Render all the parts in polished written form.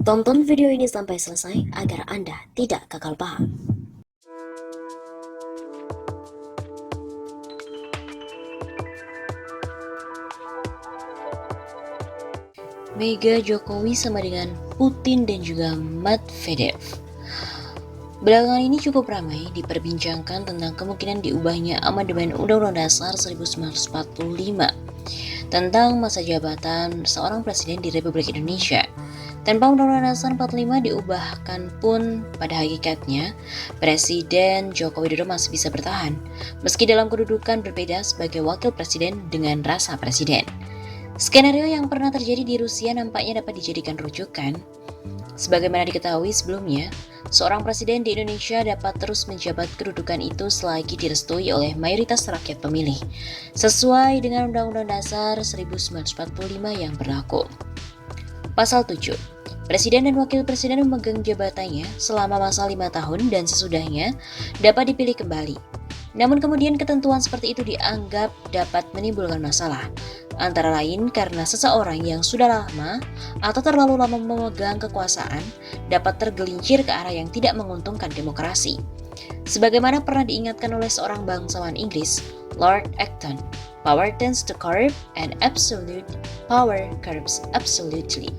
Tonton video ini sampai selesai agar Anda tidak gagal paham. Mega Jokowi sama dengan Putin dan juga Medvedev. Belakangan ini cukup ramai diperbincangkan tentang kemungkinan diubahnya amandemen Undang-Undang Dasar 1945 tentang masa jabatan seorang presiden di Republik Indonesia. Tanpa Undang-Undang Dasar 45 diubahkan pun, pada hakikatnya Presiden Joko Widodo masih bisa bertahan, meski dalam kedudukan berbeda sebagai wakil presiden dengan rasa presiden. Skenario yang pernah terjadi di Rusia nampaknya dapat dijadikan rujukan. Sebagaimana diketahui sebelumnya, seorang presiden di Indonesia dapat terus menjabat kedudukan itu selagi direstui oleh mayoritas rakyat pemilih, sesuai dengan Undang-Undang Dasar 1945 yang berlaku. Pasal 7. Presiden dan Wakil Presiden memegang jabatannya selama masa 5 tahun dan sesudahnya dapat dipilih kembali. Namun kemudian ketentuan seperti itu dianggap dapat menimbulkan masalah, antara lain karena seseorang yang sudah lama atau terlalu lama memegang kekuasaan dapat tergelincir ke arah yang tidak menguntungkan demokrasi. Sebagaimana pernah diingatkan oleh seorang bangsawan Inggris, Lord Acton, "Power tends to corrupt and absolute power corrupts absolutely."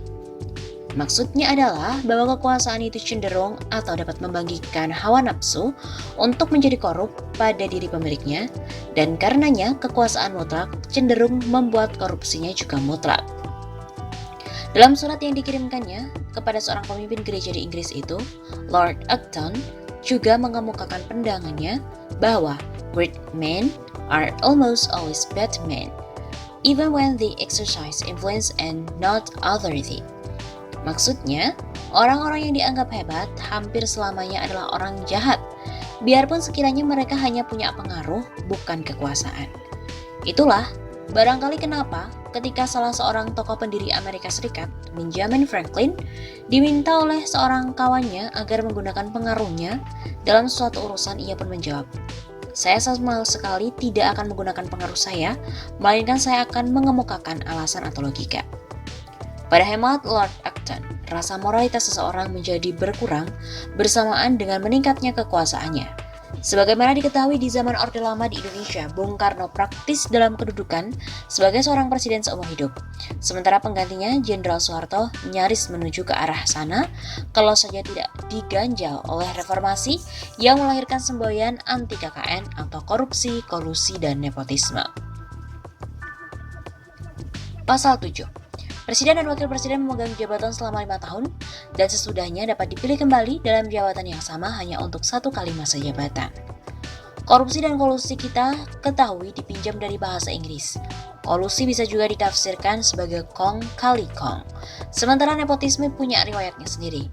Maksudnya adalah bahwa kekuasaan itu cenderung atau dapat membangkitkan hawa nafsu untuk menjadi korup pada diri pemiliknya, dan karenanya kekuasaan mutlak cenderung membuat korupsinya juga mutlak. Dalam surat yang dikirimkannya kepada seorang pemimpin gereja di Inggris itu, Lord Acton juga mengemukakan pandangannya bahwa great men are almost always bad men, even when they exercise influence and not authority. Maksudnya, orang-orang yang dianggap hebat hampir selamanya adalah orang jahat, biarpun sekiranya mereka hanya punya pengaruh, bukan kekuasaan. Itulah barangkali kenapa ketika salah seorang tokoh pendiri Amerika Serikat, Benjamin Franklin, diminta oleh seorang kawannya agar menggunakan pengaruhnya dalam suatu urusan, ia pun menjawab, "Saya sama sekali tidak akan menggunakan pengaruh saya, melainkan saya akan mengemukakan alasan atau logika." Pada hemat Lord Acton, rasa moralitas seseorang menjadi berkurang bersamaan dengan meningkatnya kekuasaannya. Sebagaimana diketahui di zaman Orde Lama di Indonesia, Bung Karno praktis dalam kedudukan sebagai seorang presiden seumur hidup. Sementara penggantinya, Jenderal Soeharto, nyaris menuju ke arah sana kalau saja tidak diganjal oleh reformasi yang melahirkan semboyan anti KKN atau korupsi, kolusi, dan nepotisme. Pasal 7. Presiden dan Wakil Presiden memegang jabatan selama 5 tahun dan sesudahnya dapat dipilih kembali dalam jabatan yang sama hanya untuk 1 kali masa jabatan. Korupsi dan kolusi kita ketahui dipinjam dari bahasa Inggris. Kolusi bisa juga ditafsirkan sebagai kong kali kong, sementara nepotisme punya riwayatnya sendiri.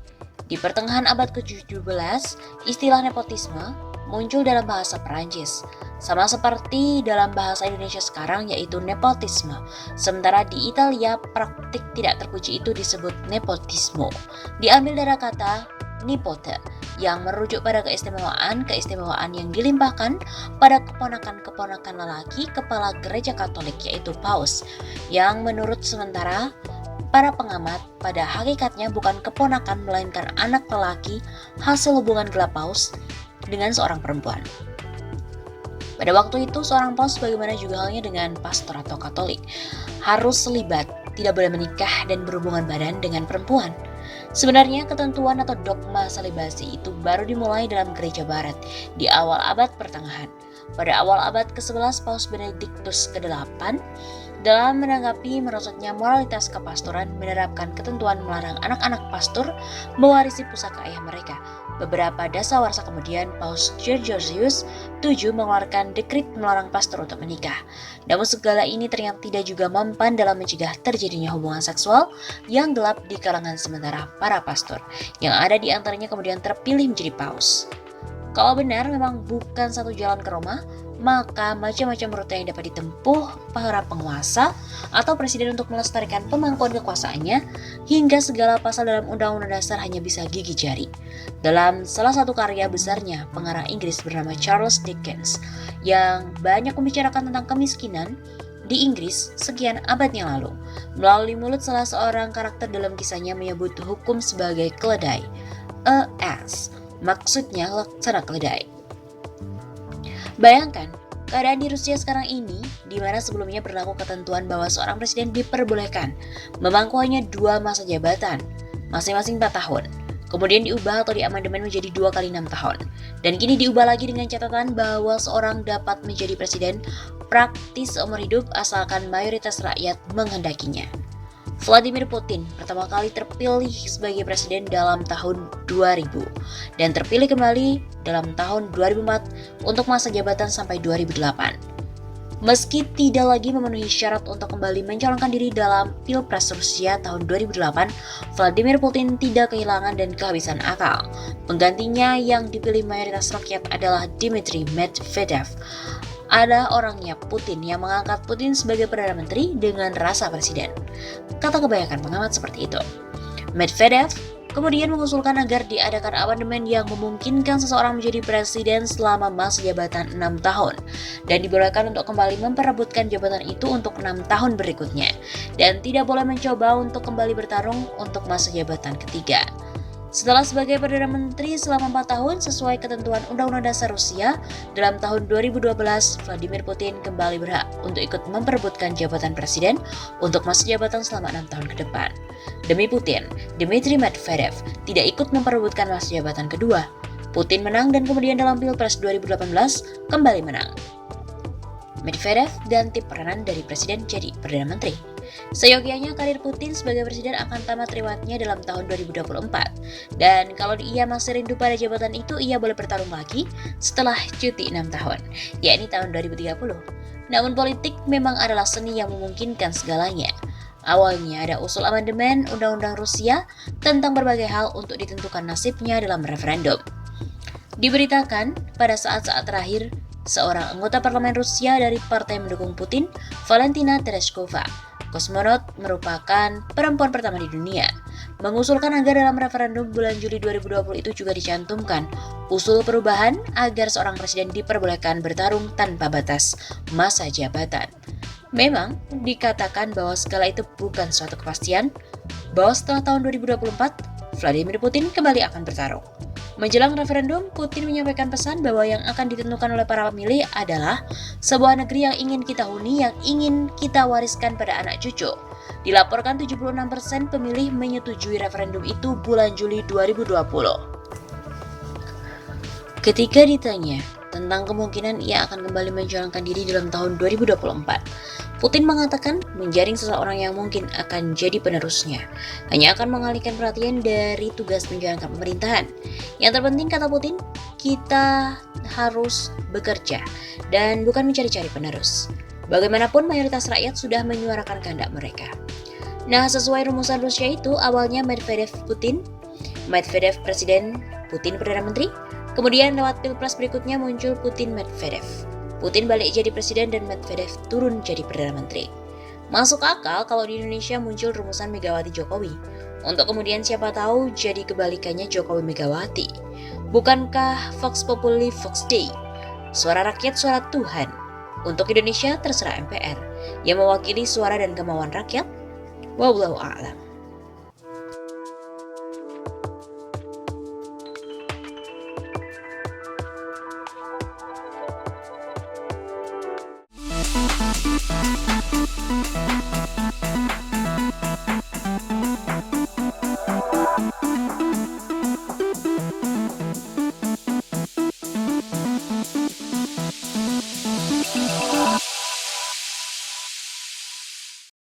Di pertengahan abad ke-17, istilah nepotisme muncul dalam bahasa Perancis, sama seperti dalam bahasa Indonesia sekarang yaitu nepotisme. Sementara di Italia praktik tidak terpuji itu disebut nepotismo, diambil dari kata nipote yang merujuk pada keistimewaan yang dilimpahkan pada keponakan-keponakan lelaki kepala gereja Katolik yaitu paus, yang menurut sementara para pengamat pada hakikatnya bukan keponakan melainkan anak lelaki hasil hubungan gelap paus dengan seorang perempuan. Pada waktu itu, seorang paus bagaimana juga halnya dengan pastor atau Katolik, harus selibat, tidak boleh menikah dan berhubungan badan dengan perempuan. Sebenarnya ketentuan atau dogma selibasi itu baru dimulai dalam gereja barat di awal abad pertengahan. Pada awal abad ke-11, Paus Benediktus ke-8 dalam menanggapi merosotnya moralitas kepastoran menerapkan ketentuan melarang anak-anak pastor mewarisi pusaka ayah mereka. Beberapa dasawarsa kemudian, Paus Gregorius VII mengeluarkan dekrit melarang pastor untuk menikah. Namun segala ini ternyata tidak juga mempan dalam mencegah terjadinya hubungan seksual yang gelap di kalangan sementara para pastor, yang ada di antaranya kemudian terpilih menjadi paus. Kalau benar memang bukan satu jalan ke Roma, maka macam-macam rute yang dapat ditempuh para penguasa atau presiden untuk melestarikan pemangkuan kekuasaannya, hingga segala pasal dalam Undang-Undang Dasar hanya bisa gigi jari. Dalam salah satu karya besarnya, pengarang Inggris bernama Charles Dickens, yang banyak membicarakan tentang kemiskinan, di Inggris sekian abad yang lalu. Melalui mulut salah seorang karakter dalam kisahnya menyebut hukum sebagai keledai, a ass, maksudnya laksana keledai. Bayangkan, keadaan di Rusia sekarang ini, di mana sebelumnya berlaku ketentuan bahwa seorang presiden diperbolehkan memangku hanya 2 masa jabatan, masing-masing 4 tahun. Kemudian diubah atau diamandemen menjadi 2 kali 6 tahun. Dan kini diubah lagi dengan catatan bahwa seorang dapat menjadi presiden praktis seumur hidup asalkan mayoritas rakyat menghendakinya. Vladimir Putin pertama kali terpilih sebagai presiden dalam tahun 2000 dan terpilih kembali dalam tahun 2004 untuk masa jabatan sampai 2008. Meski tidak lagi memenuhi syarat untuk kembali mencalonkan diri dalam Pilpres Rusia tahun 2008, Vladimir Putin tidak kehilangan dan kehabisan akal. Penggantinya yang dipilih mayoritas rakyat adalah Dmitry Medvedev. Ada orangnya Putin yang mengangkat Putin sebagai Perdana Menteri dengan rasa presiden. Kata kebanyakan pengamat seperti itu. Medvedev kemudian mengusulkan agar diadakan amandemen yang memungkinkan seseorang menjadi presiden selama masa jabatan 6 tahun dan dibolehkan untuk kembali memperebutkan jabatan itu untuk 6 tahun berikutnya dan tidak boleh mencoba untuk kembali bertarung untuk masa jabatan ketiga. Setelah sebagai Perdana Menteri selama 4 tahun sesuai ketentuan Undang-Undang Dasar Rusia, dalam tahun 2012 Vladimir Putin kembali berhak untuk ikut memperebutkan jabatan presiden untuk masa jabatan selama 6 tahun ke depan. Demi Putin, Dmitry Medvedev tidak ikut memperebutkan masa jabatan kedua. Putin menang dan kemudian dalam Pilpres 2018 kembali menang. Medvedev ganti peranan dari presiden jadi Perdana Menteri. Seyogianya karir Putin sebagai presiden akan tamat riwayatnya dalam tahun 2024. Dan kalau ia masih rindu pada jabatan itu, ia boleh bertarung lagi setelah cuti 6 tahun, yakni tahun 2030. Namun politik memang adalah seni yang memungkinkan segalanya. Awalnya ada usul amandemen Undang-Undang Rusia tentang berbagai hal untuk ditentukan nasibnya dalam referendum. Diberitakan pada saat-saat terakhir, seorang anggota parlemen Rusia dari partai mendukung Putin, Valentina Tereshkova, kosmonot merupakan perempuan pertama di dunia, mengusulkan agar dalam referendum bulan Juli 2020 itu juga dicantumkan usul perubahan agar seorang presiden diperbolehkan bertarung tanpa batas masa jabatan. Memang dikatakan bahwa segala itu bukan suatu kepastian, bahwa setelah tahun 2024, Vladimir Putin kembali akan bertarung. Menjelang referendum, Putin menyampaikan pesan bahwa yang akan ditentukan oleh para pemilih adalah sebuah negeri yang ingin kita huni, yang ingin kita wariskan pada anak cucu. Dilaporkan 76% pemilih menyetujui referendum itu bulan Juli 2020. Ketika ditanya tentang kemungkinan ia akan kembali mencalonkan diri dalam tahun 2024, Putin mengatakan menjaring seseorang yang mungkin akan jadi penerusnya hanya akan mengalihkan perhatian dari tugas menjalankan pemerintahan. Yang terpenting, kata Putin, kita harus bekerja dan bukan mencari-cari penerus. Bagaimanapun mayoritas rakyat sudah menyuarakan kehendak mereka. Nah, sesuai rumusan Rusia itu, awalnya Medvedev presiden, Putin Perdana Menteri. Kemudian lewat Pilpres berikutnya muncul Putin Medvedev. Putin balik jadi presiden dan Medvedev turun jadi Perdana Menteri. Masuk akal kalau di Indonesia muncul rumusan Megawati Jokowi. Untuk kemudian siapa tahu jadi kebalikannya Jokowi Megawati. Bukankah Vox Populi Vox Dei? Suara rakyat, suara Tuhan. Untuk Indonesia terserah MPR yang mewakili suara dan kemauan rakyat. Wallahu a'lam.